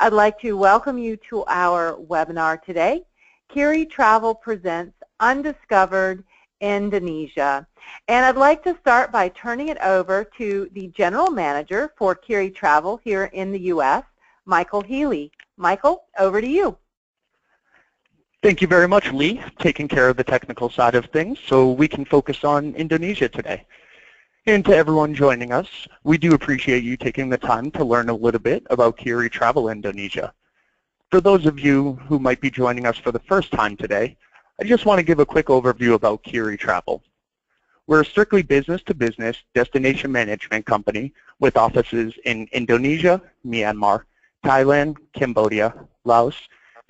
I'd like to welcome you to our webinar today. Khiri Travel presents Undiscovered Indonesia. And I'd like to start by turning it over to the General Manager for Khiri Travel here in the U.S., Michael Healy. Michael, over to you. Thank you very much, Lee, taking care of the technical side of things so we can focus on Indonesia today. And to everyone joining us, we do appreciate you taking the time to learn a little bit about Khiri Travel Indonesia. For those of you who might be joining us for the first time today, I just want to give a quick overview about Khiri Travel. We're a strictly business-to-business destination management company with offices in Indonesia, Myanmar, Thailand, Cambodia, Laos,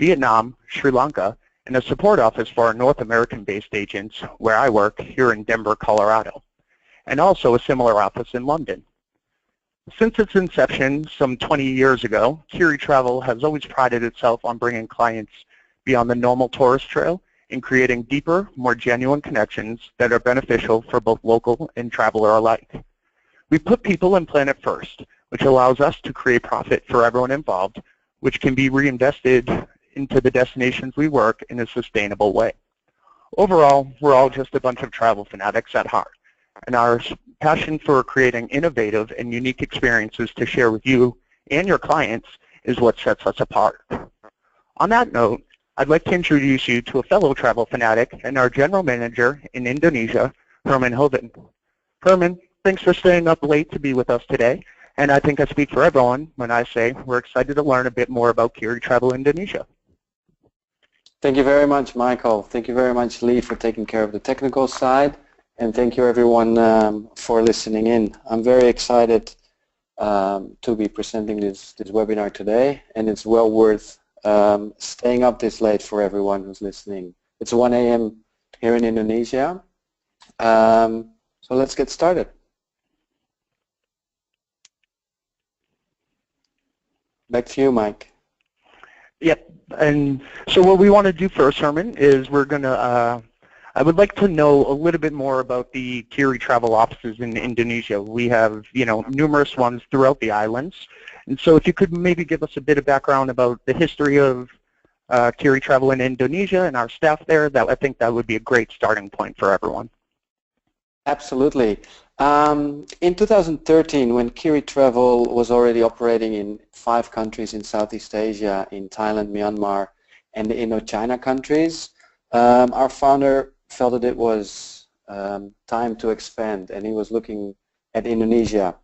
Vietnam, Sri Lanka, and a support office for our North American-based agents where I work here in Denver, Colorado, and also a similar office in London. Since its inception some 20 years ago, Khiri Travel has always prided itself on bringing clients beyond the normal tourist trail and creating deeper, more genuine connections that are beneficial for both local and traveler alike. We put people and planet first, which allows us to create profit for everyone involved, which can be reinvested into the destinations we work in a sustainable way. Overall, we're all just a bunch of travel fanatics at heart, and our passion for creating innovative and unique experiences to share with you and your clients is what sets us apart. On that note, I'd like to introduce you to a fellow travel fanatic and our General Manager in Indonesia, Herman Hoban. Herman, thanks for staying up late to be with us today, and I think I speak for everyone when I say we're excited to learn a bit more about Khiri Travel Indonesia. Thank you very much, Michael. Thank you very much, Lee, for taking care of the technical side. And thank you, everyone, for listening in. I'm very excited to be presenting this webinar today, and it's well worth staying up this late for everyone who's listening. It's 1 a.m. here in Indonesia, so let's get started. Back to you, Mike. Yep, and so what we want to do first, Herman, is we're going to I would like to know a little bit more about the Khiri Travel offices in Indonesia. We have, numerous ones throughout the islands. And so if you could maybe give us a bit of background about the history of Khiri Travel in Indonesia and our staff there, I think that would be a great starting point for everyone. Absolutely. In 2013, when Khiri Travel was already operating in 5 countries in Southeast Asia, in Thailand, Myanmar, and the Indochina countries, our founder felt that it was time to expand, and he was looking at Indonesia.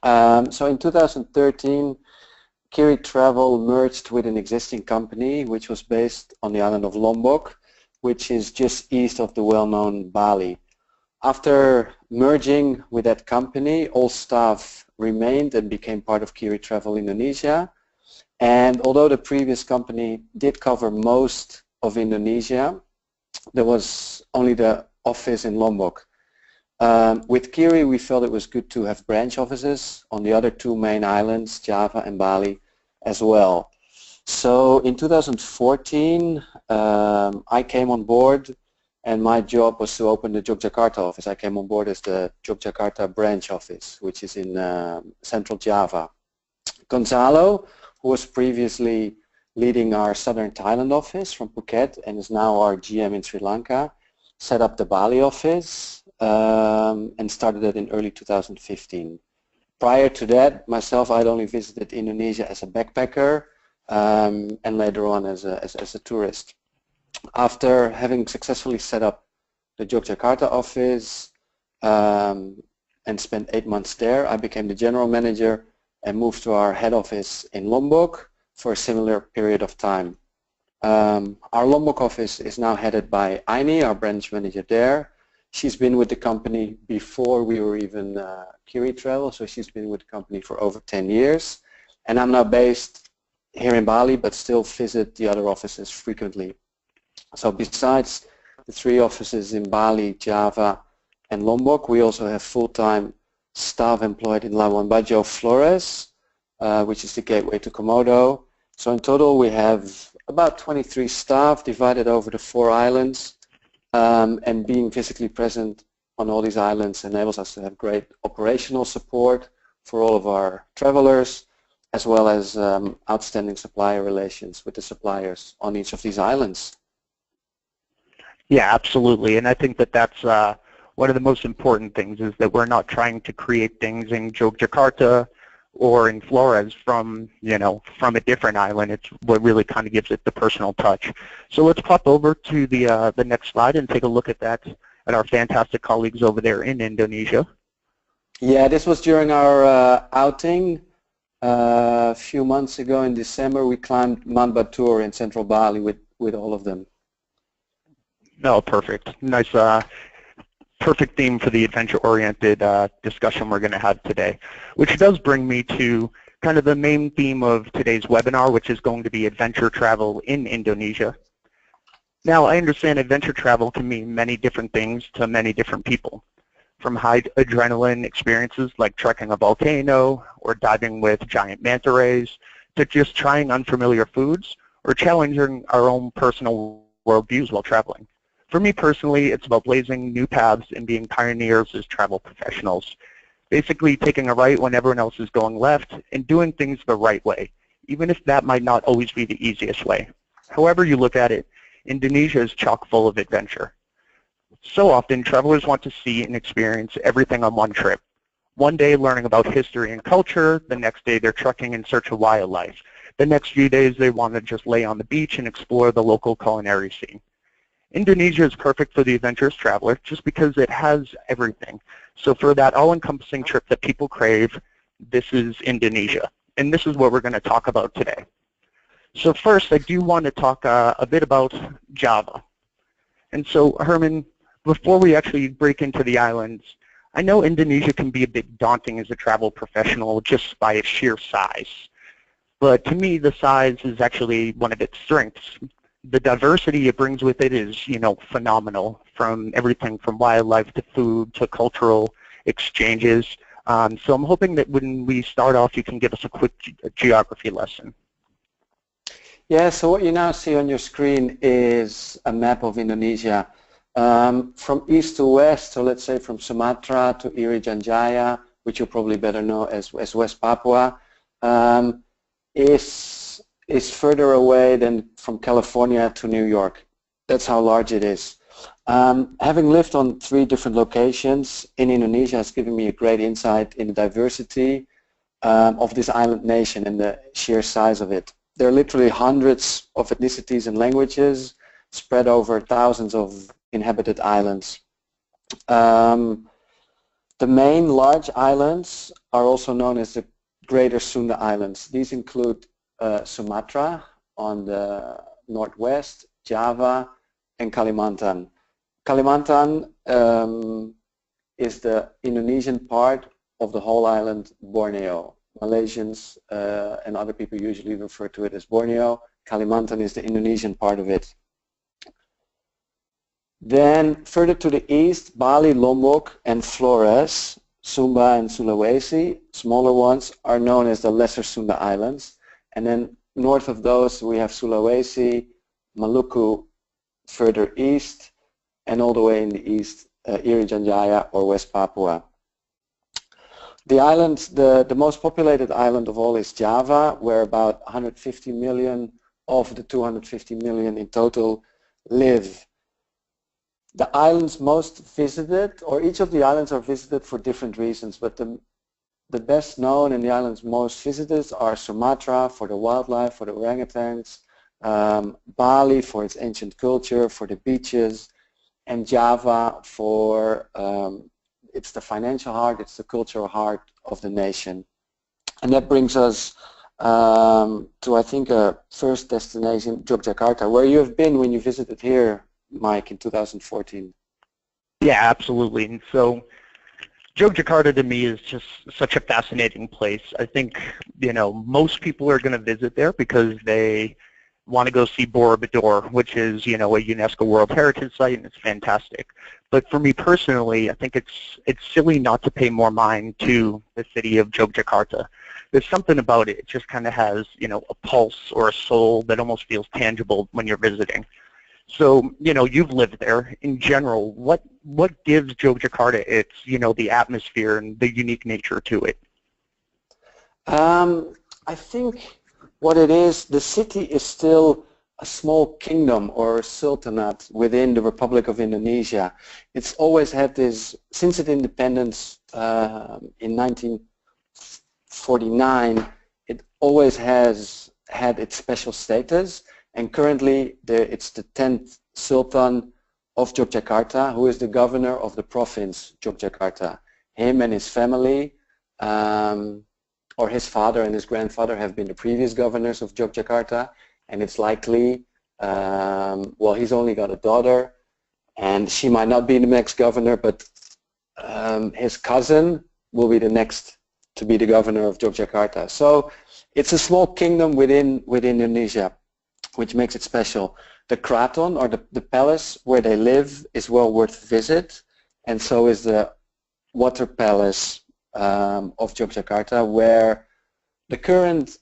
So in 2013, Khiri Travel merged with an existing company which was based on the island of Lombok, which is just east of the well-known Bali. After merging with that company, all staff remained and became part of Khiri Travel Indonesia. And although the previous company did cover most of Indonesia, there was only the office in Lombok. With Khiri, we felt it was good to have branch offices on the other 2 main islands, Java and Bali, as well. So in 2014, I came on board, and my job was to open the Jakarta office. I came on board as the Jakarta branch office, which is in central Java. Gonzalo, who was previously leading our Southern Thailand office from Phuket and is now our GM in Sri Lanka, set up the Bali office and started it in early 2015. Prior to that, myself, I'd only visited Indonesia as a backpacker and later on as a tourist. After having successfully set up the Jakarta office and spent 8 months there, I became the general manager and moved to our head office in Lombok for a similar period of time. Our Lombok office is now headed by Aini, our branch manager there. She's been with the company before we were even Khiri Travel, so she's been with the company for over 10 years. And I'm now based here in Bali, but still visit the other offices frequently. So besides the 3 offices in Bali, Java, and Lombok, we also have full-time staff employed in Lombok and Flores, which is the gateway to Komodo. So in total we have about 23 staff divided over the 4 islands, and being physically present on all these islands enables us to have great operational support for all of our travelers, as well as outstanding supplier relations with the suppliers on each of these islands. Yeah, absolutely. And I think that that's one of the most important things, is that we're not trying to create things in Jakarta or in Flores from, from a different island. It's what really kind of gives it the personal touch. So let's pop over to the next slide and take a look at that, at our fantastic colleagues over there in Indonesia. Yeah, this was during our outing a few months ago in December. We climbed Mount Batur in central Bali with all of them. No, perfect. Nice, perfect theme for the adventure-oriented discussion we're going to have today, which does bring me to kind of the main theme of today's webinar, which is going to be adventure travel in Indonesia. Now, I understand adventure travel can mean many different things to many different people, from high adrenaline experiences like trekking a volcano or diving with giant manta rays, to just trying unfamiliar foods or challenging our own personal worldviews while traveling. For me personally, it's about blazing new paths and being pioneers as travel professionals. Basically taking a right when everyone else is going left and doing things the right way, even if that might not always be the easiest way. However you look at it, Indonesia is chock full of adventure. So often, travelers want to see and experience everything on one trip. One day learning about history and culture, the next day they're trekking in search of wildlife. The next few days they want to just lay on the beach and explore the local culinary scene. Indonesia is perfect for the adventurous traveler just because it has everything. So for that all-encompassing trip that people crave, this is Indonesia. And this is what we're going to talk about today. So first, I do want to talk a bit about Java. And so, Herman, before we actually break into the islands, I know Indonesia can be a bit daunting as a travel professional just by its sheer size. But to me, the size is actually one of its strengths. The diversity it brings with it is, phenomenal, from everything from wildlife to food to cultural exchanges. So I'm hoping that when we start off, you can give us a quick geography lesson. Yeah, so what you now see on your screen is a map of Indonesia. From east to west, so let's say from Sumatra to Irian Jaya, which you probably better know as West Papua, is further away than from California to New York. That's how large it is. Having lived on 3 different locations in Indonesia has given me a great insight in the diversity of this island nation and the sheer size of it. There are literally hundreds of ethnicities and languages spread over thousands of inhabited islands. The main large islands are also known as the Greater Sunda Islands. These include Sumatra on the northwest, Java, and Kalimantan. Kalimantan is the Indonesian part of the whole island Borneo. Malaysians and other people usually refer to it as Borneo. Kalimantan is the Indonesian part of it. Then further to the east, Bali, Lombok, and Flores, Sumba and Sulawesi, smaller ones, are known as the Lesser Sunda Islands. And then north of those we have Sulawesi, Maluku further east, and all the way in the east, Irian Jaya or West Papua. The islands, the most populated island of all is Java, where about 150 million of the 250 million in total live. The islands most visited, or each of the islands are visited for different reasons, but the best known and the islands most visited are Sumatra for the wildlife, for the orangutans, Bali for its ancient culture, for the beaches, and Java for it's the financial heart, it's the cultural heart of the nation. And that brings us to, I think, a first destination, Jakarta, where you have been when you visited here, Mike, in 2014. Yeah, absolutely. And so Jakarta to me is just such a fascinating place. I think, most people are going to visit there because they want to go see Borobudur, which is, a UNESCO World Heritage Site, and it's fantastic. But for me personally, I think it's silly not to pay more mind to the city of Jakarta. There's something about it. It just kind of has, a pulse or a soul that almost feels tangible when you're visiting. So, you've lived there. In general, what gives Jakarta its, the atmosphere and the unique nature to it? I think what it is, the city is still a small kingdom or sultanate within the Republic of Indonesia. It's always had this, since its independence in 1949, it always has had its special status, and currently it's the 10th Sultan of Yogyakarta, who is the governor of the province Yogyakarta. Him and his family, or his father and his grandfather, have been the previous governors of Yogyakarta, and it's likely, well, he's only got a daughter, and she might not be the next governor, but his cousin will be the next to be the governor of Yogyakarta. So it's a small kingdom within Indonesia, which makes it special. The kraton, or the palace where they live, is well worth a visit, and so is the water palace of Yogyakarta, where the current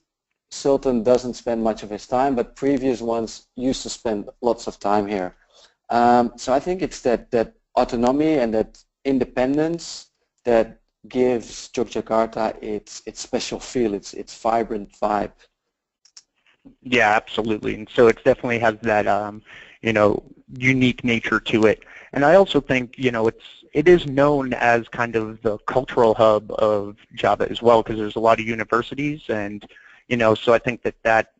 Sultan doesn't spend much of his time, but previous ones used to spend lots of time here. So I think it's that autonomy and that independence that gives Yogyakarta its special feel, its vibrant vibe. Yeah, absolutely. And so it definitely has that, you know, unique nature to it. And I also think, you know, it is known as kind of the cultural hub of Java as well, because there's a lot of universities, and, you know, so I think that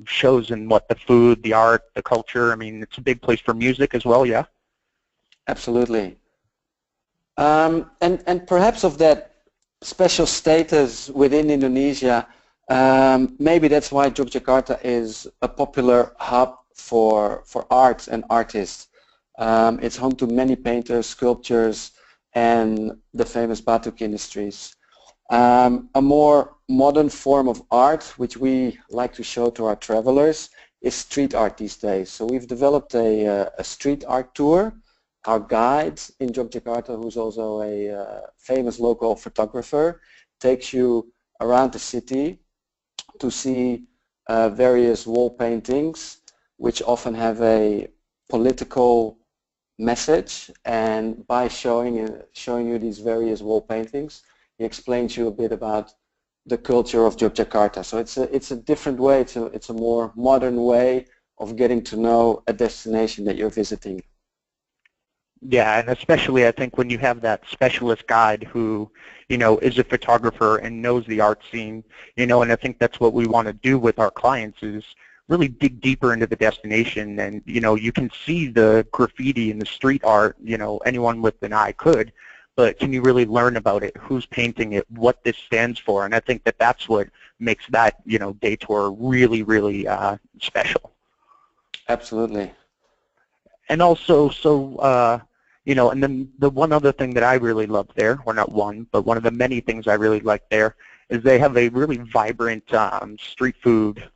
shows in what the food, the art, the culture. I mean, it's a big place for music as well, yeah? Absolutely. And perhaps of that special status within Indonesia, maybe that's why Yogyakarta is a popular hub for art and artists. It's home to many painters, sculptures, and the famous batik industries. A more modern form of art, which we like to show to our travelers, is street art these days. So we've developed a street art tour. Our guide in Yogyakarta, who's also a famous local photographer, takes you around the city to see various wall paintings, which often have a political message, and by showing you these various wall paintings, he explains to you a bit about the culture of Yogyakarta. So it's a different way, it's a more modern way of getting to know a destination that you're visiting. Yeah, and especially I think when you have that specialist guide who, you know, is a photographer and knows the art scene, you know, and I think that's what we want to do with our clients, is really dig deeper into the destination. And, you know, you can see the graffiti and the street art, you know, anyone with an eye could, but can you really learn about it, who's painting it, what this stands for? And I think that that's what makes that, you know, day tour really, really special. Absolutely. And also, so, you know, and then the one other thing that I really love there, or not one, but one of the many things I really like there, is they have a really vibrant street food,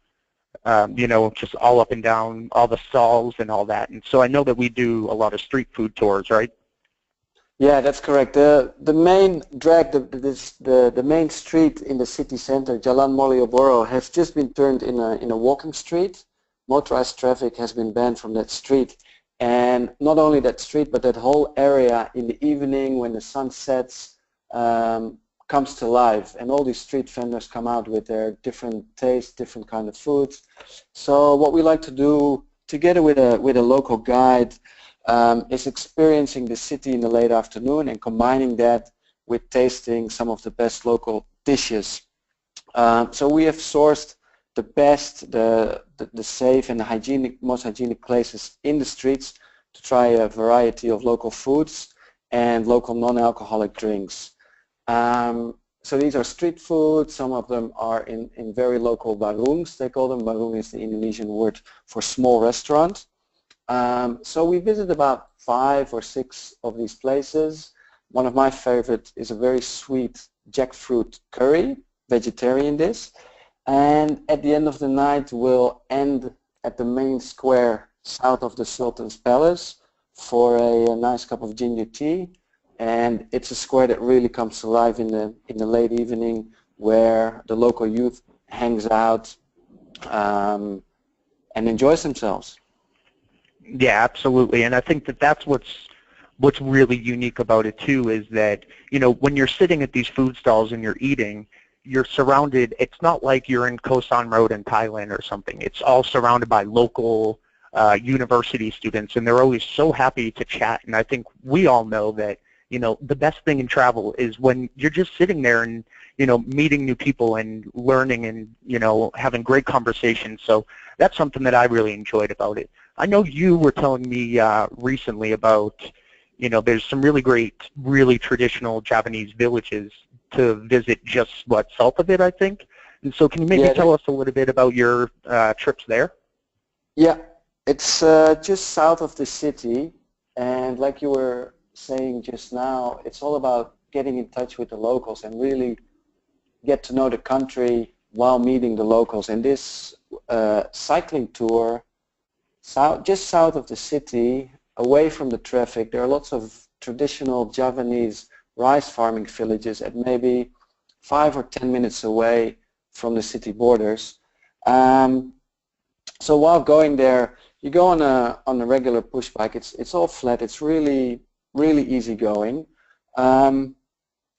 you know, just all up and down, all the stalls and all that. And so I know that we do a lot of street food tours, right? Yeah, that's correct. The main drag, the main street in the city center, Jalan Malioboro, has just been turned in a walking street. Motorized traffic has been banned from that street. And not only that street, but that whole area in the evening when the sun sets comes to life, and all these street vendors come out with their different tastes, different kind of foods. So what we like to do together with a local guide is experiencing the city in the late afternoon and combining that with tasting some of the best local dishes. So we have sourced the best, the safe and the most hygienic places in the streets to try a variety of local foods and local non-alcoholic drinks. So these are street food. Some of them are in very local warungs, they call them. Warung is the Indonesian word for small restaurant. So we visit about 5 or 6 of these places. One of my favorite is a very sweet jackfruit curry, vegetarian dish. And at the end of the night, we'll end at the main square south of the Sultan's Palace for a nice cup of ginger tea. And it's a square that really comes to life in the late evening, where the local youth hangs out and enjoys themselves. Yeah, absolutely. And I think that that's what's really unique about it too, is that, you know, when you're sitting at these food stalls and you're eating, you're surrounded, it's not like you're in Koh San Road in Thailand or something. It's all surrounded by local university students, and they're always so happy to chat. And I think we all know that, the best thing in travel is when you're just sitting there and, meeting new people and learning and, having great conversations. So that's something that I really enjoyed about it. I know you were telling me recently about, there's some really great, really traditional Javanese villages to visit just, south of it, I think. And so can you maybe tell us a little bit about your trips there? Yeah, it's just south of the city, and like you were saying just now, it's all about getting in touch with the locals and really get to know the country while meeting the locals. And this cycling tour, just south of the city, away from the traffic, there are lots of traditional Javanese rice farming villages at maybe 5 or 10 minutes away from the city borders. So while going there, you go on a regular push bike. It's all flat. It's really easy going.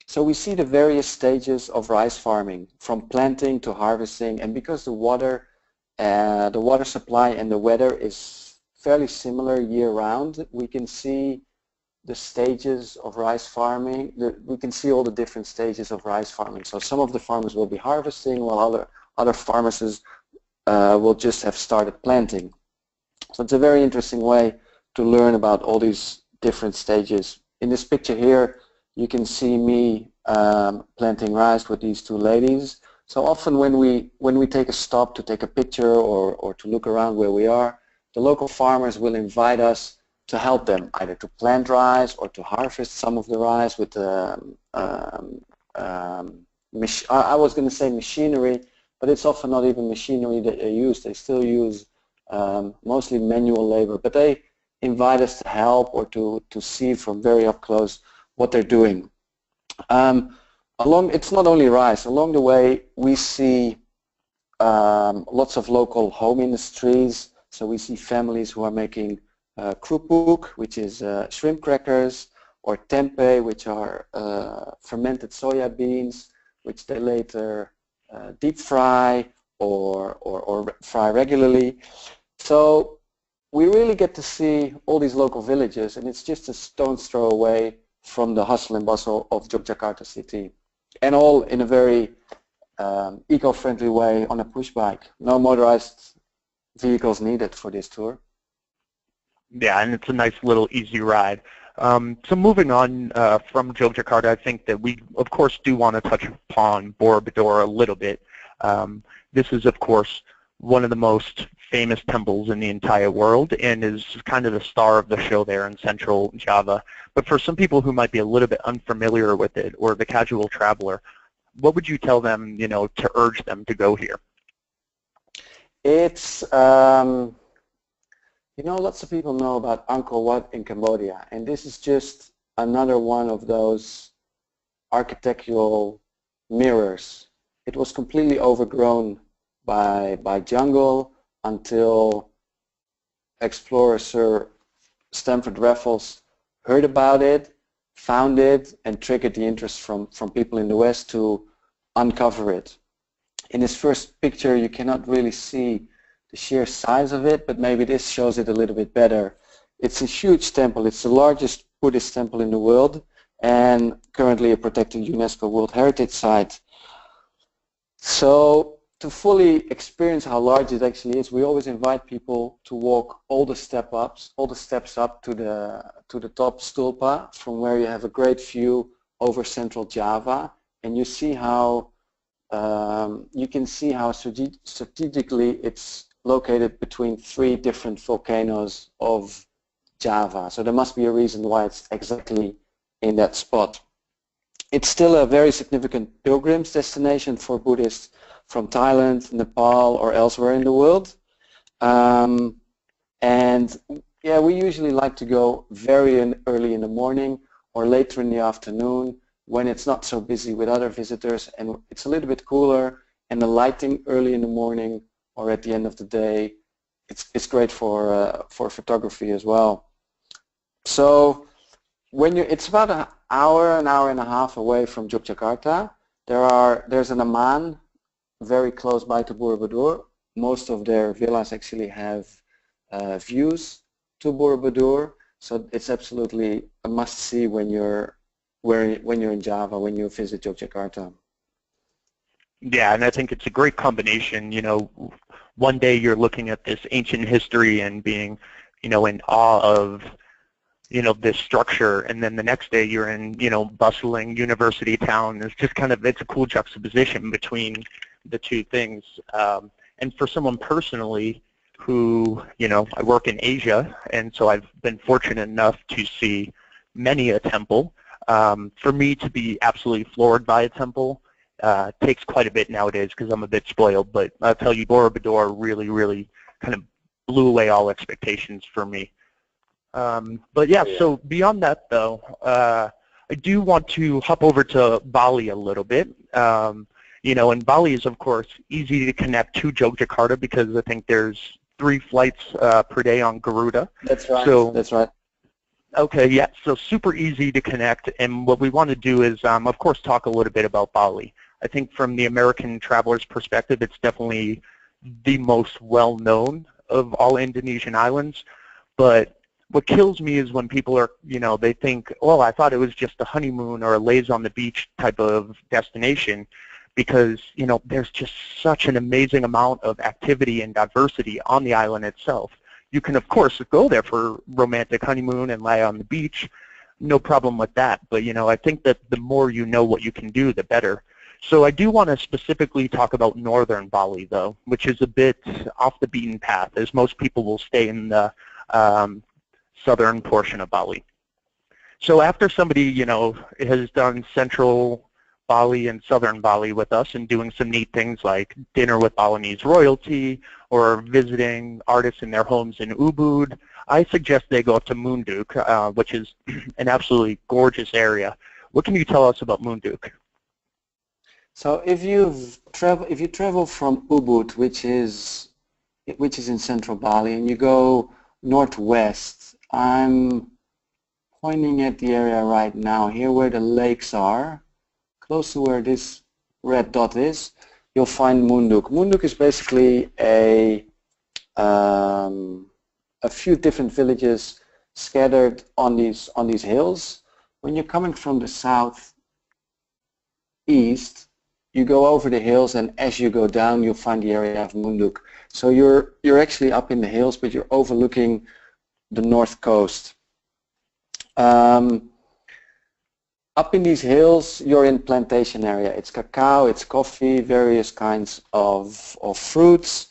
So we see the various stages of rice farming, from planting to harvesting, and because the water supply and the weather is fairly similar year-round, we can see the stages of rice farming. We can see all the different stages of rice farming. So some of the farmers will be harvesting, while other farmers will just have started planting. So it's a very interesting way to learn about all these different stages. In this picture here, you can see me planting rice with these two ladies. So often when we take a stop to take a picture or to look around where we are, the local farmers will invite us to help them, either to plant rice or to harvest some of the rice with I was going to say machinery, but it's often not even machinery that they use. They still use mostly manual labor, but they invite us to help or to see from very up close what they're doing. It's not only rice. Along the way, we see lots of local home industries. So we see families who are making krupuk, which is shrimp crackers, or tempeh, which are fermented soya beans, which they later deep fry or fry regularly. So we really get to see all these local villages, and it's just a stone's throw away from the hustle and bustle of Jakarta city, and all in a very eco-friendly way on a push bike. No motorized vehicles needed for this tour. Yeah, and it's a nice little easy ride. So moving on from Jakarta, I think that we, of course, do want to touch upon Borobudur a little bit. This is, of course, one of the most famous temples in the entire world and is kind of the star of the show there in central Java. But for some people who might be a little bit unfamiliar with it, or the casual traveler, what would you tell them, to urge them to go here? It's, lots of people know about Angkor Wat in Cambodia, and this is just another one of those architectural mirrors. It was completely overgrown by jungle until explorer Sir Stamford Raffles heard about it, found it, and triggered the interest from people in the West to uncover it. In this first picture, you cannot really see the sheer size of it, but maybe this shows it a little bit better. It's a huge temple. It's the largest Buddhist temple in the world and currently a protected UNESCO World Heritage Site. So to fully experience how large it actually is, we always invite people to walk all the steps up to the top stulpa, from where you have a great view over central Java, and you see how you can see how strategically it's located between 3 different volcanoes of Java. So there must be a reason why it's exactly in that spot. It's still a very significant pilgrims destination for Buddhists from Thailand, Nepal, or elsewhere in the world. And yeah, we usually like to go very early in the morning or later in the afternoon when it's not so busy with other visitors and it's a little bit cooler, and the lighting early in the morning or at the end of the day, it's great for photography as well. So when it's about an hour and a half away from Jakarta. There's an Amman very close by to Borobudur. Most of their villas actually have views to Borobudur, so it's absolutely a must-see when you're in Java, when you visit Yogyakarta. Yeah, and I think it's a great combination. One day you're looking at this ancient history and being, in awe of, this structure, and then the next day you're in, bustling university town. It's just it's a cool juxtaposition between the two things. And for someone personally who, I work in Asia, and so I've been fortunate enough to see many a temple. For me to be absolutely floored by a temple takes quite a bit nowadays because I'm a bit spoiled, but I'll tell you, Borobudur really, really kind of blew away all expectations for me. But yeah, so beyond that though, I do want to hop over to Bali a little bit. And Bali is of course easy to connect to Yogyakarta because I think there's 3 flights per day on Garuda. That's right. So, that's right. Okay, yeah, so super easy to connect, and what we want to do is, of course, talk a little bit about Bali. I think from the American traveler's perspective, it's definitely the most well-known of all Indonesian islands, but what kills me is when people are, they think, oh, I thought it was just a honeymoon or a laze on the beach type of destination, because, there's just such an amazing amount of activity and diversity on the island itself. You can, of course, go there for romantic honeymoon and lie on the beach. No problem with that. But, I think that the more you know what you can do, the better. So I do want to specifically talk about northern Bali, though, which is a bit off the beaten path, as most people will stay in the southern portion of Bali. So after somebody, has done central Bali and southern Bali with us and doing some neat things like dinner with Balinese royalty or visiting artists in their homes in Ubud, I suggest they go up to Munduk, which is an absolutely gorgeous area. What can you tell us about Munduk? So if you travel from Ubud, which is in central Bali, and you go northwest, I'm pointing at the area right now here where the lakes are. Close to where this red dot is, you'll find Munduk. Munduk is basically a few different villages scattered on these hills. When you're coming from the southeast, you go over the hills, and as you go down, you'll find the area of Munduk. So you're actually up in the hills, but you're overlooking the north coast. Up in these hills, you're in plantation area. It's cacao, it's coffee, various kinds of fruits.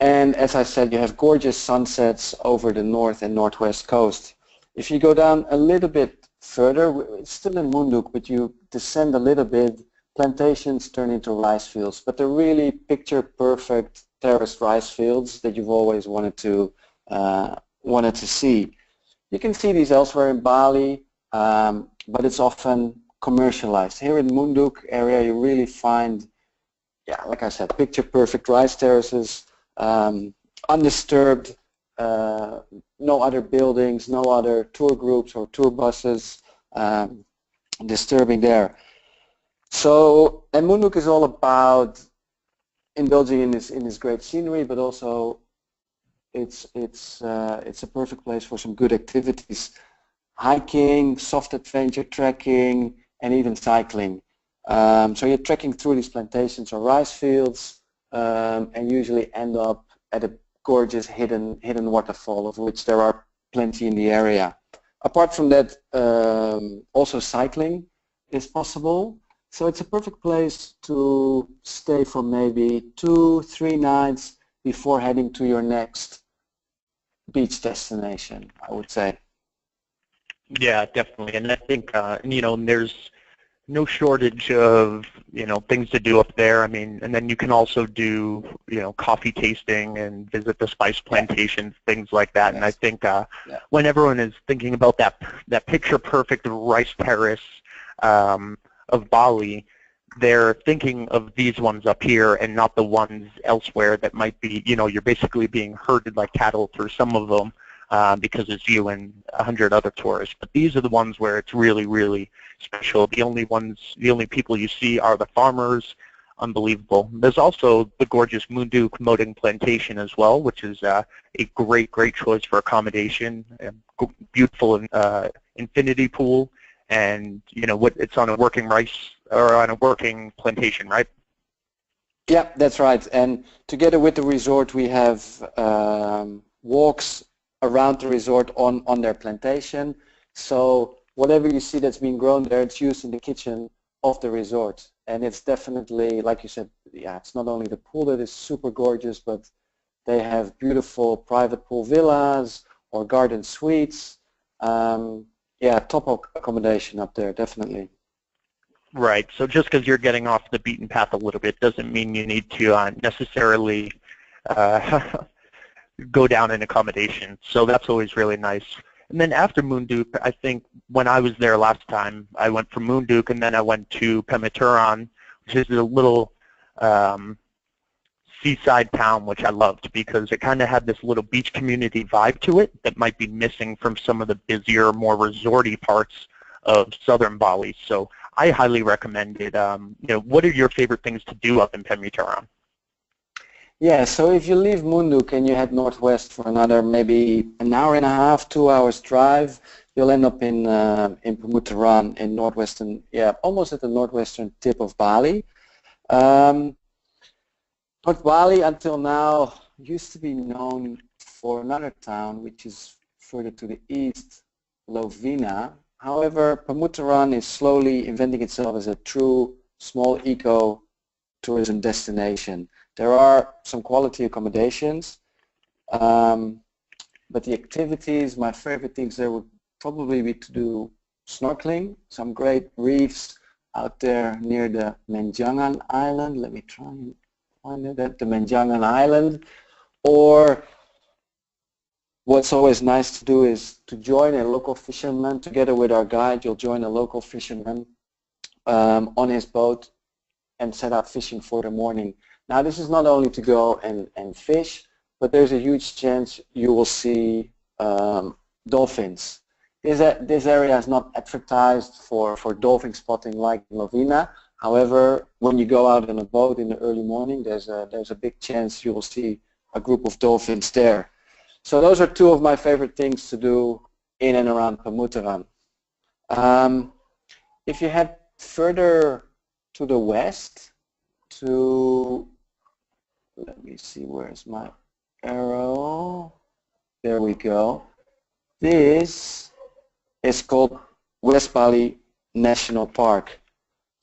And as I said, you have gorgeous sunsets over the north and northwest coast. If you go down a little bit further, it's still in Munduk, but you descend a little bit, plantations turn into rice fields. But they're really picture-perfect terraced rice fields that you've always wanted to see. You can see these elsewhere in Bali. But it's often commercialized. Here in Munduk area you really find, like I said, picture-perfect rice terraces, undisturbed, no other buildings, no other tour groups or tour buses disturbing there. So, and Munduk is all about indulging in this great scenery, but also it's a perfect place for some good activities. Hiking, soft adventure, trekking, and even cycling. So you're trekking through these plantations or rice fields, and usually end up at a gorgeous hidden waterfall, of which there are plenty in the area. Apart from that, also cycling is possible. So it's a perfect place to stay for maybe 2-3 nights before heading to your next beach destination, I would say. Yeah, definitely, and I think there's no shortage of things to do up there. I mean, and then you can also do coffee tasting and visit the spice plantations, things like that. Yes. And I think when everyone is thinking about that picture perfect rice terrace of Bali, they're thinking of these ones up here and not the ones elsewhere that might be you're basically being herded like cattle through some of them. Because it's you and 100 other tourists. But these are the ones where it's really, really, special. The only people you see are the farmers. Unbelievable. There's also the gorgeous Munduk Moding Plantation as well, which is a great choice for accommodation. A beautiful infinity pool, and it's on a working rice or on a working plantation, right? Yeah, that's right. And together with the resort, we have walks around the resort on their plantation. So whatever you see that's being grown there, it's used in the kitchen of the resort. And it's definitely, like you said, yeah, it's not only the pool that is super gorgeous, but they have beautiful private pool villas or garden suites. Yeah, top of accommodation up there, definitely. Right. So just because you're getting off the beaten path a little bit doesn't mean you need to necessarily go down in accommodation. So that's always really nice. And then after Munduk, I think when I was there last time, I went from Munduk and then I went to Pemuturan, which is a little seaside town, which I loved because it kind of had this little beach community vibe to it that might be missing from some of the busier, more resorty parts of southern Bali. So I highly recommend it. What are your favorite things to do up in Pemuturan? Yeah, so if you leave Munduk and you head northwest for another maybe an hour and a half, 2 hours drive, you'll end up in Pemuturan in northwestern, yeah, almost at the northwestern tip of Bali. North Bali until now used to be known for another town which is further to the east, Lovina. However, Pemuturan is slowly inventing itself as a true small eco-tourism destination. There are some quality accommodations, but the activities, my favorite things there would probably be to do snorkeling, some great reefs out there near the Menjangan Island. Let me try and find it at the Menjangan Island. Or what's always nice to do is to join a local fisherman. Together with our guide, you'll join a local fisherman on his boat and set out fishing for the morning. Now this is not only to go and fish, but there's a huge chance you will see dolphins. This area is not advertised for dolphin spotting like in Lovina. However, when you go out on a boat in the early morning, there's a big chance you will see a group of dolphins there. So those are two of my favorite things to do in and around Pemuturan. If you head further to the west, let me see, where's my arrow? There we go. This is called West Bali National Park.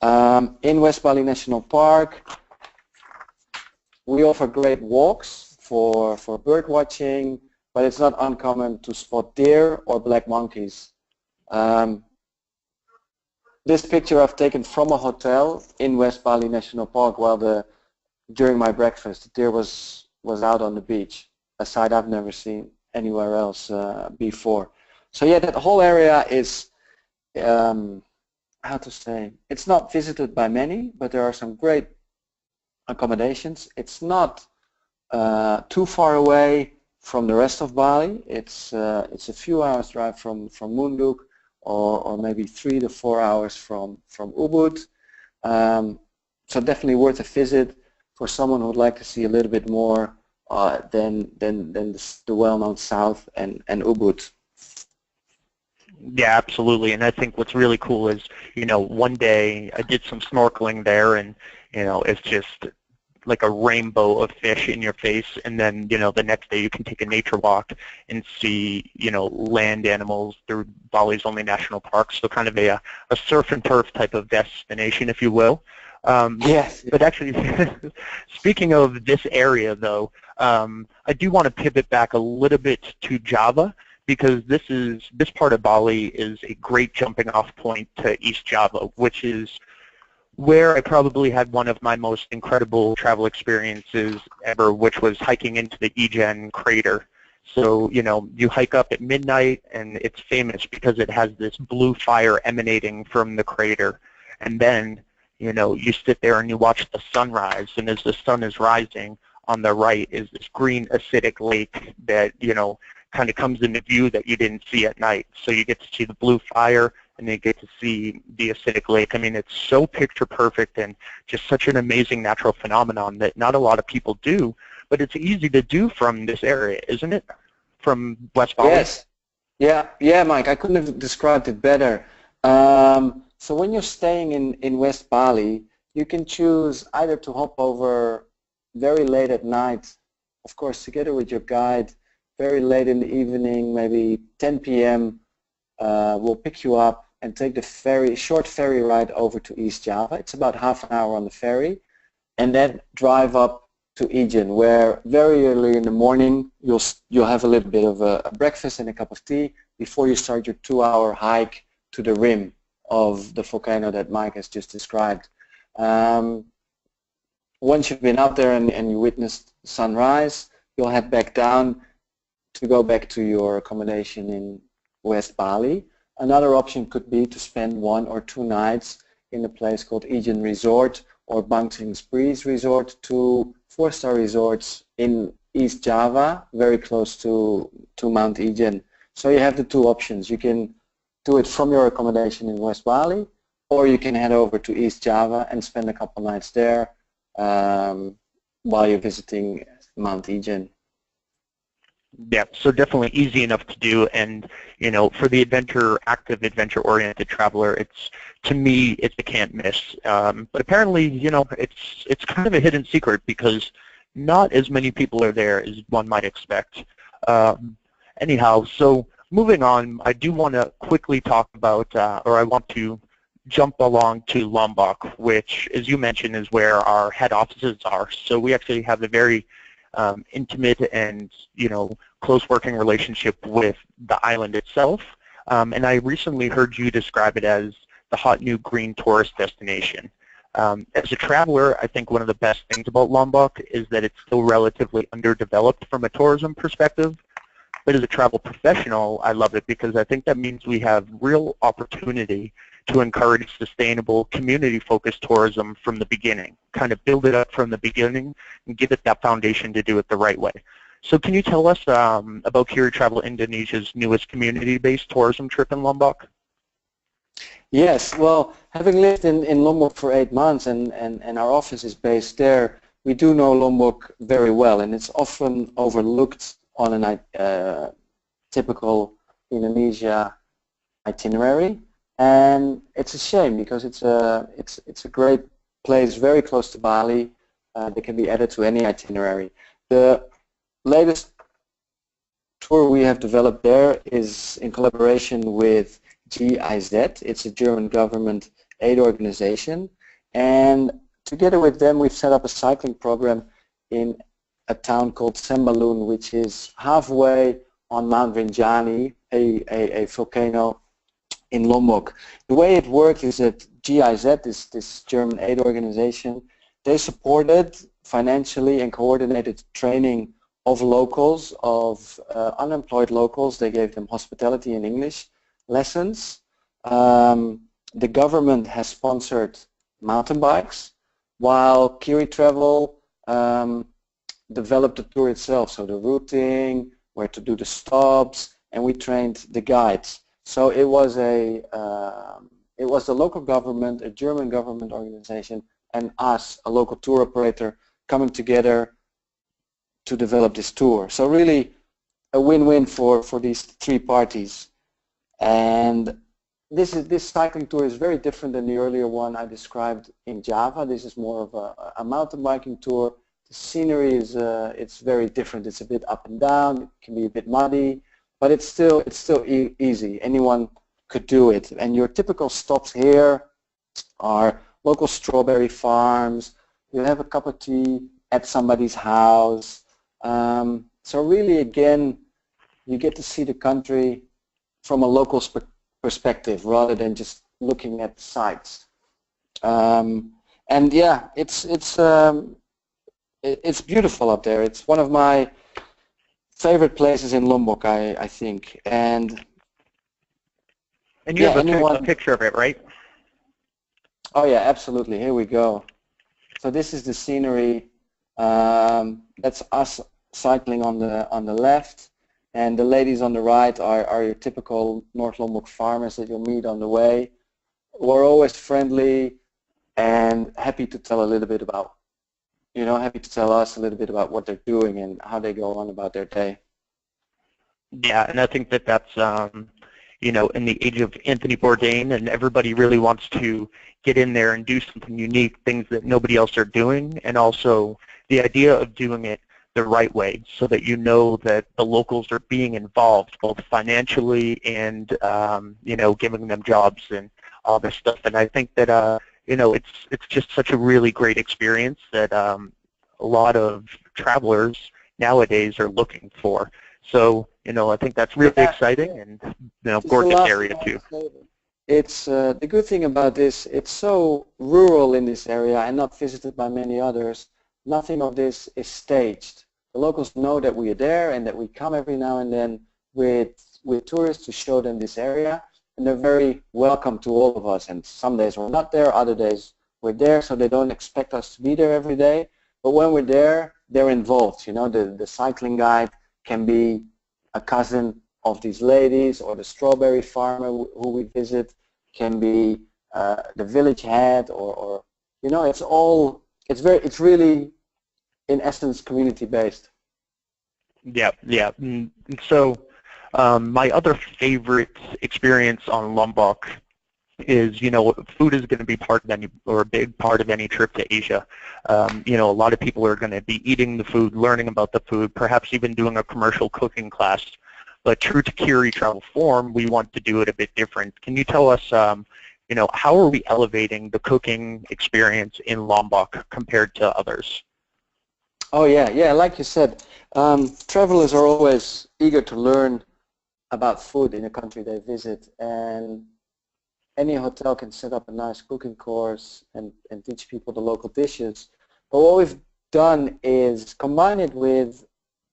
In West Bali National Park, we offer great walks for bird watching, but it's not uncommon to spot deer or black monkeys. This picture I've taken from a hotel in West Bali National Park during my breakfast. The deer was out on the beach, a sight I've never seen anywhere else before. So yeah, that whole area is, how to say, it's not visited by many, but there are some great accommodations. It's not too far away from the rest of Bali. It's a few hours drive from Munduk, or maybe 3 to 4 hours from Ubud. So definitely worth a visit for someone who would like to see a little bit more than the well-known South and Ubud. Yeah, absolutely. And I think what's really cool is, one day I did some snorkeling there, and it's just like a rainbow of fish in your face, and then the next day you can take a nature walk and see land animals through Bali's only national park. So kind of a surf and turf type of destination, if you will. Yes. But actually, speaking of this area, though, I do want to pivot back a little bit to Java, because this part of Bali is a great jumping off point to East Java, which is where I probably had one of my most incredible travel experiences ever, which was hiking into the Ijen Crater. So, you hike up at midnight, and it's famous because it has this blue fire emanating from the crater. And then, you sit there and you watch the sunrise, and as the sun is rising, on the right is this green acidic lake that, kind of comes into view that you didn't see at night. So you get to see the blue fire, and you get to see the acidic lake. I mean, it's so picture perfect and just such an amazing natural phenomenon that not a lot of people do, but it's easy to do from this area, isn't it? From West Bali? Yes. Yeah, Mike, I couldn't have described it better. So when you're staying in West Bali, you can choose either to hop over very late at night, of course, together with your guide, very late in the evening, maybe 10 p.m. We'll pick you up and take the short ferry ride over to East Java. It's about half an hour on the ferry, and then drive up to Ijen, where very early in the morning you'll have a little bit of a breakfast and a cup of tea before you start your 2-hour hike to the rim of the volcano that Mike has just described. Once you've been out there and you witnessed sunrise, you'll head back down to go back to your accommodation in West Bali. Another option could be to spend 1 or 2 nights in a place called Ijen Resort or Bangting's Breeze Resort, 2 4-star resorts in East Java, very close to Mount Ijen. So you have the 2 options. You can do it from your accommodation in West Bali, or you can head over to East Java and spend a couple nights there while you're visiting Mount Ijen. Yeah, so definitely easy enough to do, and you know, for the active adventure-oriented traveler, to me, it's a can't miss. But apparently, you know, it's kind of a hidden secret because not as many people are there as one might expect. Anyhow, so moving on, I do want to quickly talk about, or I want to jump along to Lombok, which, as you mentioned, is where our head offices are. So we actually have a very intimate and, you know, close working relationship with the island itself. And I recently heard you describe it as the hot new green tourist destination. As a traveler, I think one of the best things about Lombok is that it's still relatively underdeveloped from a tourism perspective. But as a travel professional, I love it because I think that means we have real opportunity to encourage sustainable, community-focused tourism from the beginning, kind of build it up from the beginning and give it that foundation to do it the right way. So can you tell us about Khiri Travel Indonesia's newest community-based tourism trip in Lombok? Yes, well, having lived in Lombok for 8 months and our office is based there, we do know Lombok very well, and it's often overlooked on a typical Indonesia itinerary. And it's a shame because it's a great place, very close to Bali. That can be added to any itinerary. The latest tour we have developed there is in collaboration with GIZ. It's a German government aid organization, and together with them we've set up a cycling program in a town called Sembalun, which is halfway on Mount Rinjani, a volcano in Lombok. The way it works is that GIZ, this German aid organization, they supported financially and coordinated training of locals, of unemployed locals. They gave them hospitality and English lessons. The government has sponsored mountain bikes, while Khiri Travel developed the tour itself, so the routing, where to do the stops, and we trained the guides. So it was the local government, a German government organization, and us, a local tour operator, coming together to develop this tour. So really a win-win for these 3 parties. And this cycling tour is very different than the earlier one I described in Java. This is more of a mountain biking tour. The scenery is it's very different. It's a bit up and down. It can be a bit muddy, but it's still easy. Anyone could do it. And your typical stops here are local strawberry farms. You have a cup of tea at somebody's house. So really, again, you get to see the country from a local perspective rather than just looking at sites. And yeah, it's beautiful up there. It's one of my favorite places in Lombok, I think. And you have a picture of it, right? Oh yeah, absolutely. Here we go. So this is the scenery. That's us cycling on the left, And the ladies on the right are your typical North Lombok farmers that you'll meet on the way. We're always friendly and happy to tell a little bit about, happy to tell us a little bit about what they're doing and how they go on about their day. Yeah, and I think that that's, in the age of Anthony Bourdain, and everybody really wants to get in there and do something unique, things that nobody else are doing, and also the idea of doing it the right way so that you know that the locals are being involved both financially and, giving them jobs and all this stuff. And I think that, it's just such a really great experience that a lot of travelers nowadays are looking for. So, I think that's really exciting and, gorgeous area too. It's the good thing about this, it's so rural in this area and not visited by many others. Nothing of this is staged. The locals know that we are there and that we come every now and then with tourists to show them this area, and they're very welcome to all of us. And some days we're not there, other days we're there, so they don't expect us to be there every day. But when we're there, they're involved. The cycling guide can be a cousin of these ladies, or the strawberry farmer who we visit can be the village head, or it's really in essence community based. Yeah. And so my other favorite experience on Lombok is, food is going to be a big part of any trip to Asia. A lot of people are going to be eating the food, learning about the food, perhaps even doing a commercial cooking class. But true to Khiri Travel form, we want to do it a bit different. Can you tell us, how are we elevating the cooking experience in Lombok compared to others? Oh yeah, like you said, travelers are always eager to learn about food in a country they visit, and any hotel can set up a nice cooking course and teach people the local dishes. But what we've done is combine it with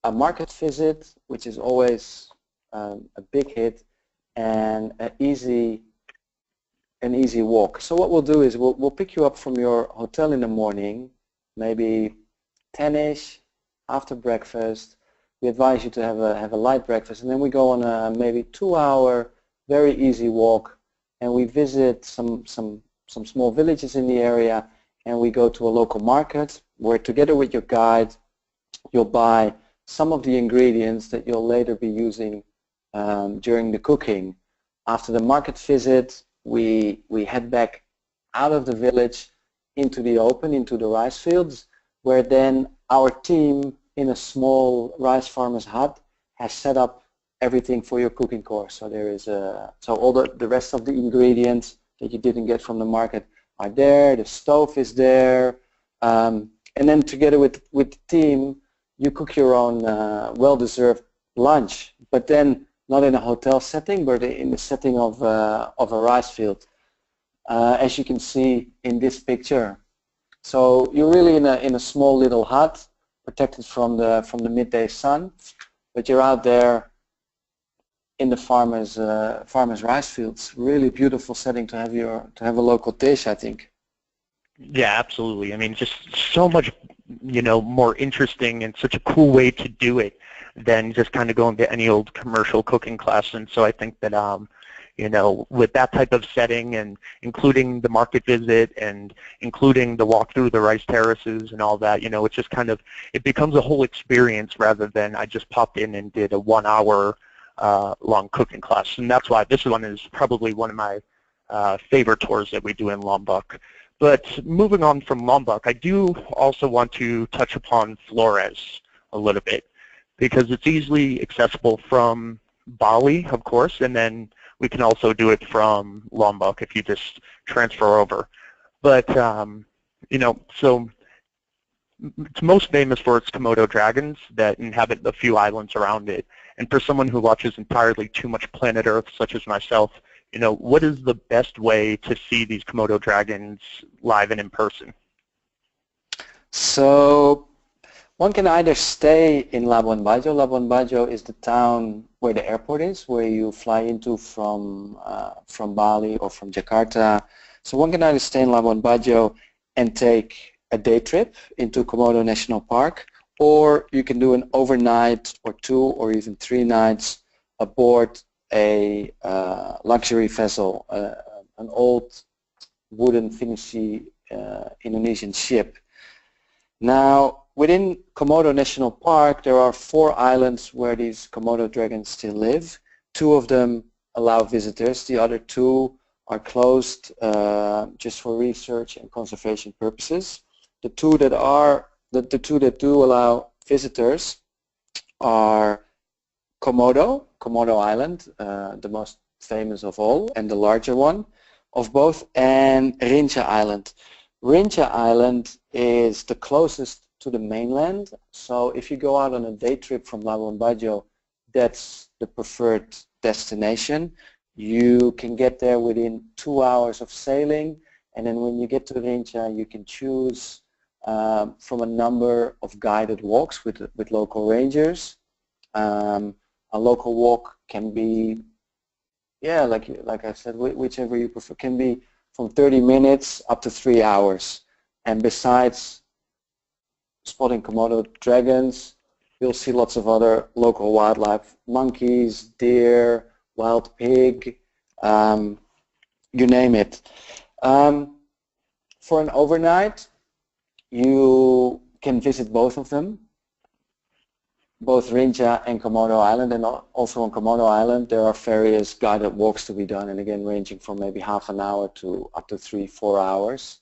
a market visit, which is always a big hit, and an easy walk. So what we'll do is we'll pick you up from your hotel in the morning, maybe 10-ish, after breakfast. We advise you to have a light breakfast, and then we go on a maybe 2-hour very easy walk, and we visit some small villages in the area, and we go to a local market where, together with your guide, you'll buy some of the ingredients that you'll later be using during the cooking. After the market visit, we head back out of the village into the open, into the rice fields, where then our team in a small rice farmer's hut has set up everything for your cooking course. So there is so all the rest of the ingredients that you didn't get from the market are there. The stove is there, and then together with the team, you cook your own well-deserved lunch, but then not in a hotel setting, but in the setting of a rice field, as you can see in this picture. So you're really in a small little hut, protected from the midday sun, but you're out there in the farmers rice fields. Really beautiful setting to have a local dish, I think. Yeah, absolutely. I mean, just so much, more interesting and such a cool way to do it than just kind of going to any old commercial cooking class. And so I think that, with that type of setting and including the market visit and including the walk through the rice terraces and all that, it's just kind of, it becomes a whole experience rather than I just popped in and did a 1-hour long cooking class. And that's why this one is probably one of my favorite tours that we do in Lombok. But moving on from Lombok, I do also want to touch upon Flores a little bit, because it's easily accessible from Bali, of course, and then we can also do it from Lombok if you just transfer over. But, so it's most famous for its Komodo dragons that inhabit the few islands around it. And for someone who watches entirely too much planet Earth, such as myself, what is the best way to see these Komodo dragons live and in person? So one can either stay in Labuan Bajo. Labuan Bajo is the town where the airport is, where you fly into from Bali or from Jakarta. So one can either stay in Labuan Bajo and take a day trip into Komodo National Park, or you can do an overnight or 2 or even 3 nights aboard a luxury vessel, an old wooden Finnish Indonesian ship. Now, within Komodo National Park, there are 4 islands where these Komodo dragons still live. 2 of them allow visitors. The other 2 are closed just for research and conservation purposes. The two that do allow visitors are Komodo Island, the most famous of all and the larger one of both, and Rinca Island. Rinca Island is the closest to the mainland, so if you go out on a day trip from Labuan Bajo, that's the preferred destination. You can get there within 2 hours of sailing, and then when you get to Rinca, you can choose from a number of guided walks with local rangers. A local walk can be, yeah, like I said, whichever you prefer, can be from 30 minutes up to 3 hours. And besides spotting Komodo dragons, you'll see lots of other local wildlife, monkeys, deer, wild pig, you name it. For an overnight, you can visit both of them, both Rinca and Komodo Island, and also on Komodo Island there are various guided walks to be done, and again ranging from maybe half an hour to up to 3-4 hours.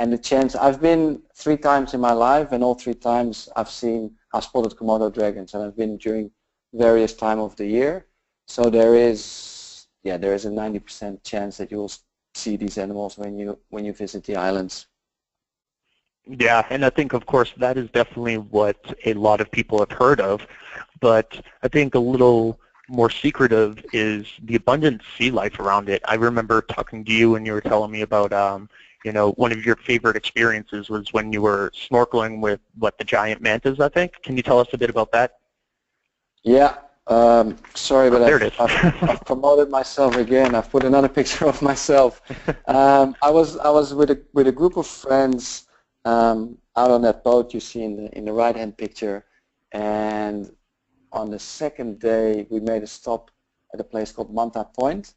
And the chance, I've been 3 times in my life, and all 3 times I've spotted Komodo dragons, and I've been during various time of the year. So there is a 90% chance that you will see these animals when you visit the islands. Yeah, and I think, of course, that is definitely what a lot of people have heard of, but I think a little more secretive is the abundant sea life around it. I remember talking to you and you were telling me about, one of your favorite experiences was when you were snorkeling with, the giant mantas, I think. Can you tell us a bit about that? Yeah, sorry, but I've promoted myself again. I've put another picture of myself. I was with a group of friends out on that boat you see in the right-hand picture, and on the second day we made a stop at a place called Manta Point,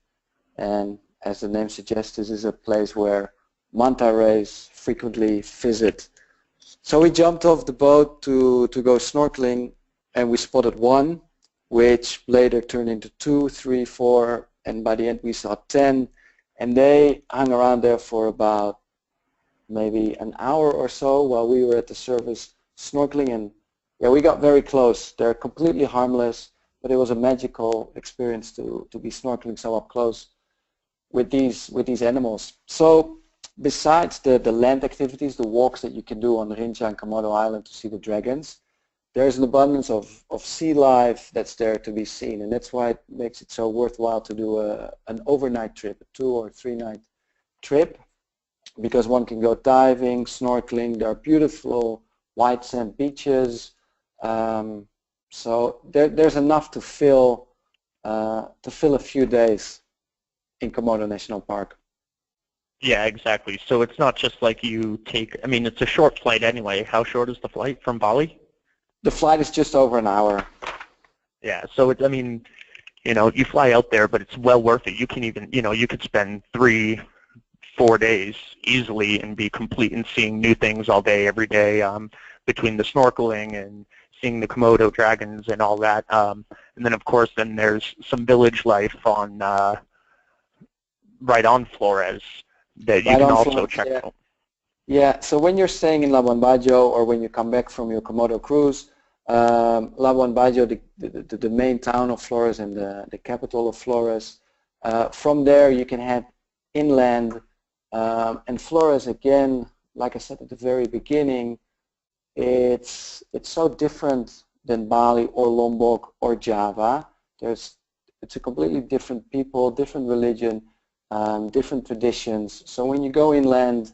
and as the name suggests, this is a place where manta rays frequently visit. So we jumped off the boat to go snorkeling, and we spotted one, which later turned into 2, 3, 4, and by the end we saw 10, and they hung around there for about maybe an hour or so while we were at the surface snorkeling, and yeah, we got very close. They're completely harmless, but it was a magical experience to be snorkeling so up close with these animals. So besides the land activities, the walks that you can do on Rinca and Komodo Island to see the dragons, there's an abundance of sea life that's there to be seen, and that's why it makes it so worthwhile to do an overnight trip, a 2 or 3 night trip, because one can go diving, snorkeling. There are beautiful white sand beaches, so there's enough to fill a few days in Komodo National Park. Yeah, exactly. So it's not just like you take, it's a short flight anyway. How short is the flight from Bali? The flight is just over an hour. Yeah, so you fly out there, but it's well worth it. You can even, you could spend 3-4 days easily and be complete and seeing new things all day, every day, between the snorkeling and seeing the Komodo dragons and all that. And then, of course, there's some village life on right on Flores that you can also check out. Yeah, so when you're staying in Labuan Bajo or when you come back from your Komodo cruise, Labuan Bajo, the main town of Flores and the capital of Flores, from there you can head inland, and Flores, again, like I said at the very beginning, it's so different than Bali or Lombok or Java. It's a completely different people, different religion, different traditions. So when you go inland,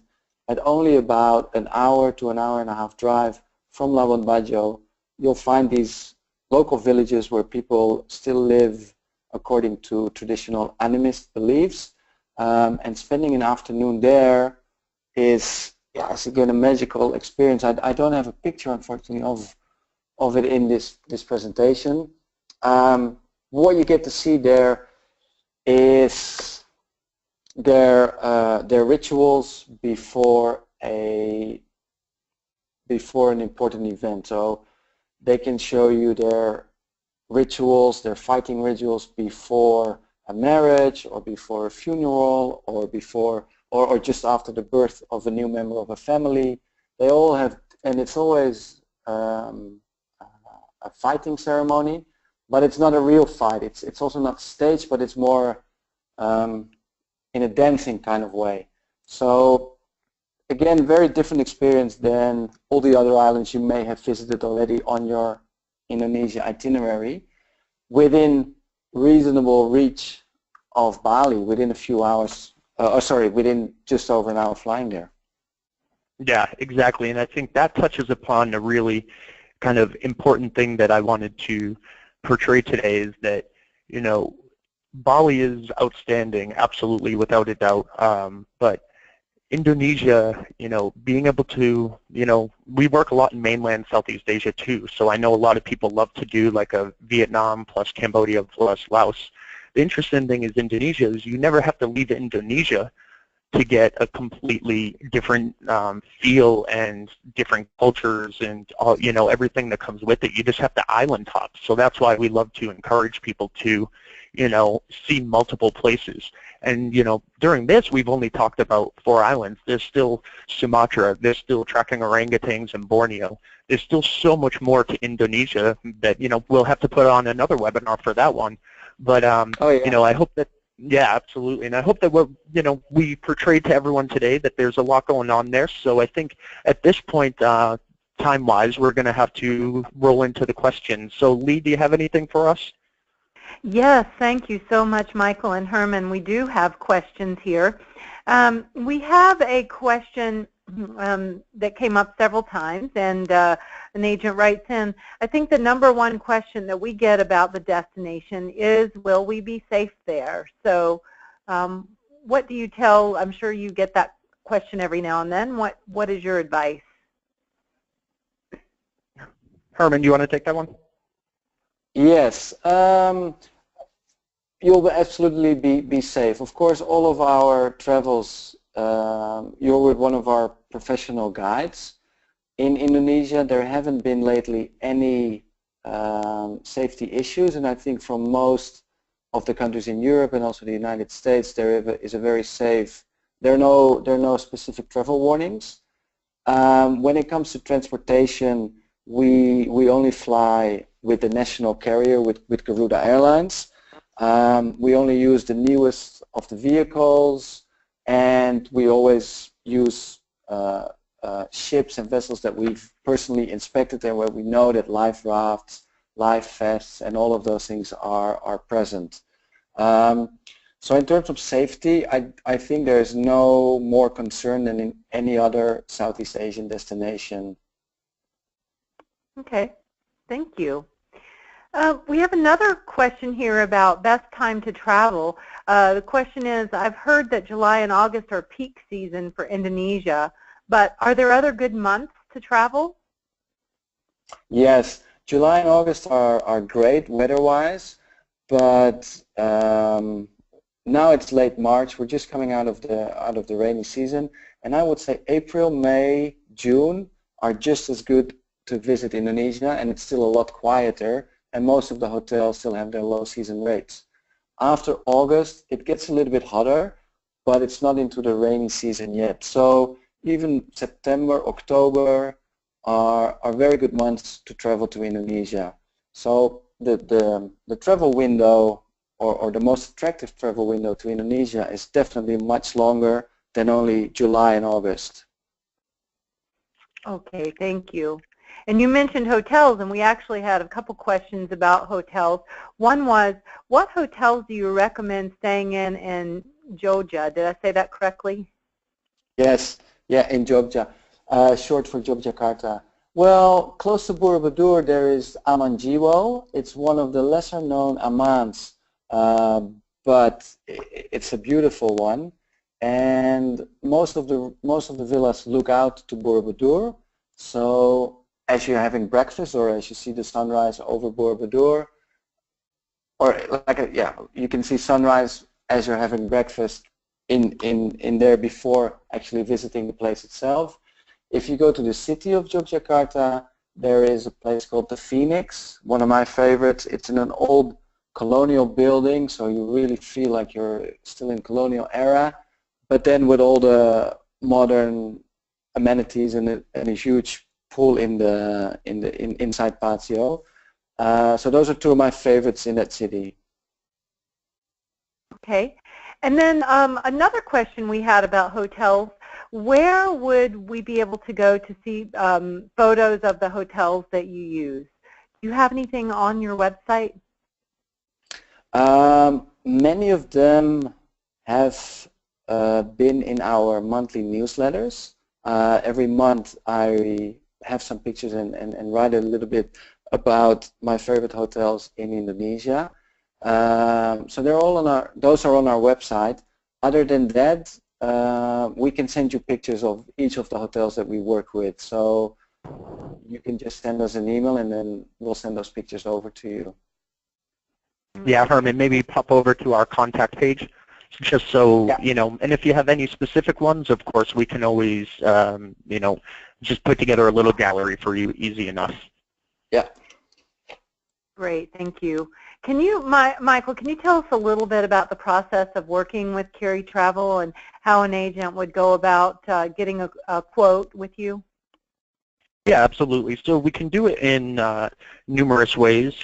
at only about an hour to an hour and a half drive from Labuan Bajo, you'll find these local villages where people still live according to traditional animist beliefs, and spending an afternoon there is yeah, it's again a magical experience. I don't have a picture, unfortunately, of it in this presentation. What you get to see there is their rituals before an important event. So they can show you their rituals, their fighting rituals before a marriage or before a funeral or before or just after the birth of a new member of a family. They all have, and it's always a fighting ceremony, but it's not a real fight. It's also not staged, but it's more in a dancing kind of way. So again, very different experience than all the other islands you may have visited already on your Indonesia itinerary, within reasonable reach of Bali, within a few hours, within just over an hour flying there. Yeah, exactly. And I think that touches upon a really kind of important thing that I wanted to portray today, is that, you know, Bali is outstanding, absolutely, without a doubt. But Indonesia, you know, being able to, you know, we work a lot in mainland Southeast Asia too, so I know a lot of people love to do like a Vietnam plus Cambodia plus Laos. The interesting thing is Indonesia is you never have to leave Indonesia to get a completely different feel and different cultures and all, you know, everything that comes with it. You just have to island hop. So that's why we love to encourage people to, you know, see multiple places. And, you know, during this, we've only talked about 4 islands. There's still Sumatra. There's still tracking orangutans in Borneo. There's still so much more to Indonesia that, you know, we'll have to put on another webinar for that one. But, Oh, yeah. you know, I hope that, yeah, absolutely. And I hope that we're, you know, we portrayed to everyone today that there's a lot going on there. So I think at this point, time-wise, we're going to have to roll into the questions. So Lee, do you have anything for us? Yes, thank you so much, Michael and Herman. We do have questions here. We have a question that came up several times, and an agent writes in, I think the number one question that we get about the destination is, will we be safe there? So what do you tell, I'm sure you get that question every now and then, what is your advice? Herman, do you want to take that one? Yes, you'll absolutely be safe. Of course, all of our travels, you're with one of our professional guides. In Indonesia, there haven't been lately any safety issues, and I think from most of the countries in Europe and also the United States, there is a very safe. There are no specific travel warnings. When it comes to transportation, we only fly with the national carrier, with Garuda Airlines. We only use the newest of the vehicles, and we always use ships and vessels that we've personally inspected and where we know that life rafts, life vests, and all of those things are present. So in terms of safety, I think there is no more concern than in any other Southeast Asian destination. Okay, thank you. We have another question here about best time to travel. The question is, I've heard that July and August are peak season for Indonesia, but are there other good months to travel? Yes, July and August are great weather-wise, but now it's late March. We're just coming out of the rainy season, and I would say April, May, June are just as good to visit Indonesia, and it's still a lot quieter, and most of the hotels still have their low season rates. After August, it gets a little bit hotter, but it's not into the rainy season yet. So even September, October are very good months to travel to Indonesia. So the travel window, or the most attractive travel window to Indonesia, is definitely much longer than only July and August. Okay, thank you. And you mentioned hotels, and we actually had a couple questions about hotels. One was, what hotels do you recommend staying in Jogja? Did I say that correctly? Yes, yeah, in Jogja, short for Yogyakarta. Well, close to Borobudur there is Amanjiwo. It's one of the lesser known amans, but it's a beautiful one. and most of the villas look out to Borobudur. So as you're having breakfast or as you see the sunrise over Borobudur, or you can see sunrise as you're having breakfast in there before actually visiting the place itself. If you go to the city of Yogyakarta, there is a place called the Phoenix, one of my favorites. It's in an old colonial building, so you really feel like you're still in colonial era, but then with all the modern amenities and a huge pool inside patio. So those are two of my favorites in that city. Okay. And then another question we had about hotels, where would we be able to go to see photos of the hotels that you use? Do you have anything on your website? Many of them have been in our monthly newsletters. Every month I have some pictures and write a little bit about my favorite hotels in Indonesia. So they're all on those are on our website. Other than that, we can send you pictures of each of the hotels that we work with. So you can just send us an email and then we'll send those pictures over to you. Yeah, Herman, maybe pop over to our contact page just so, you know, and if you have any specific ones, of course, we can always, you know, just put together a little gallery for you, easy enough. Yeah. Great, thank you. Can you, Michael, can you tell us a little bit about the process of working with Khiri Travel and how an agent would go about getting a quote with you? Yeah, absolutely. So we can do it in numerous ways.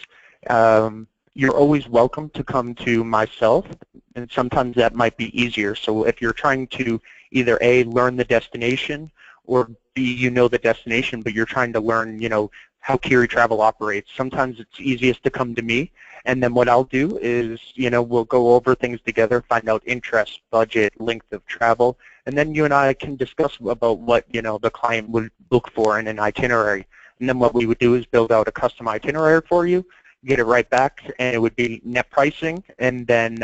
You're always welcome to come to myself, and sometimes that might be easier. So if you're trying to either A, learn the destination, or B, you know the destination, but you're trying to learn, you know, how Khiri Travel operates, sometimes it's easiest to come to me, and then what I'll do is, you know, we'll go over things together, find out interest, budget, length of travel, and then you and I can discuss about what, you know, the client would look for in an itinerary. And then what we would do is build out a custom itinerary for you, get it right back, and it would be net pricing, and then,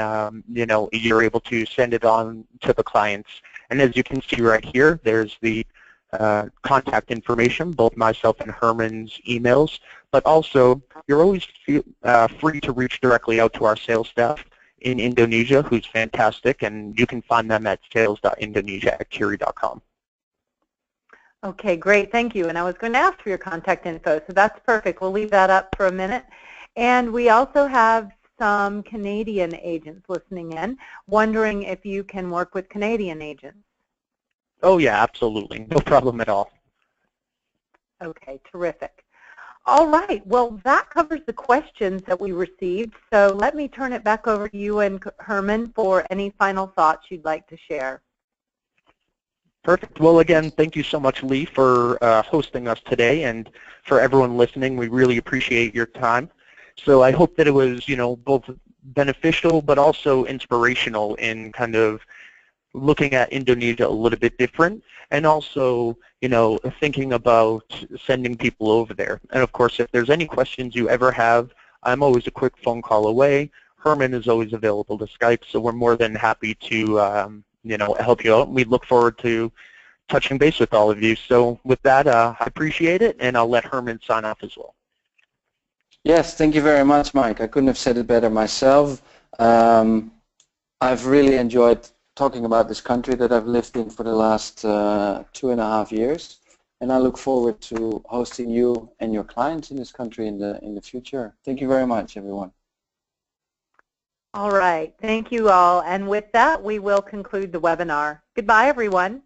you know, you're able to send it on to the clients. And as you can see right here, there's the contact information, both myself and Herman's emails, but also you're always free to reach directly out to our sales staff in Indonesia, who's fantastic, and you can find them at sales.indonesia@khiri.com. Okay, great, thank you. And I was going to ask for your contact info, so that's perfect. We'll leave that up for a minute. And we also have some Canadian agents listening in, wondering if you can work with Canadian agents. Oh yeah, absolutely. No problem at all. Okay, terrific. All right, well that covers the questions that we received, so let me turn it back over to you and Herman for any final thoughts you'd like to share. Perfect. Well, again, thank you so much, Lee, for hosting us today, and for everyone listening, we really appreciate your time. So I hope that it was, you know, both beneficial but also inspirational in kind of looking at Indonesia a little bit different, and also, you know, thinking about sending people over there. And of course, if there's any questions you ever have, I'm always a quick phone call away. Herman is always available to Skype, so we're more than happy to, you know, help you out. We look forward to touching base with all of you. So with that, I appreciate it, and I'll let Herman sign off as well. Yes, thank you very much, Mike. I couldn't have said it better myself. I've really enjoyed talking about this country that I've lived in for the last 2.5 years, and I look forward to hosting you and your clients in this country in the future. Thank you very much, everyone. All right, thank you all, and with that we will conclude the webinar. Goodbye, everyone.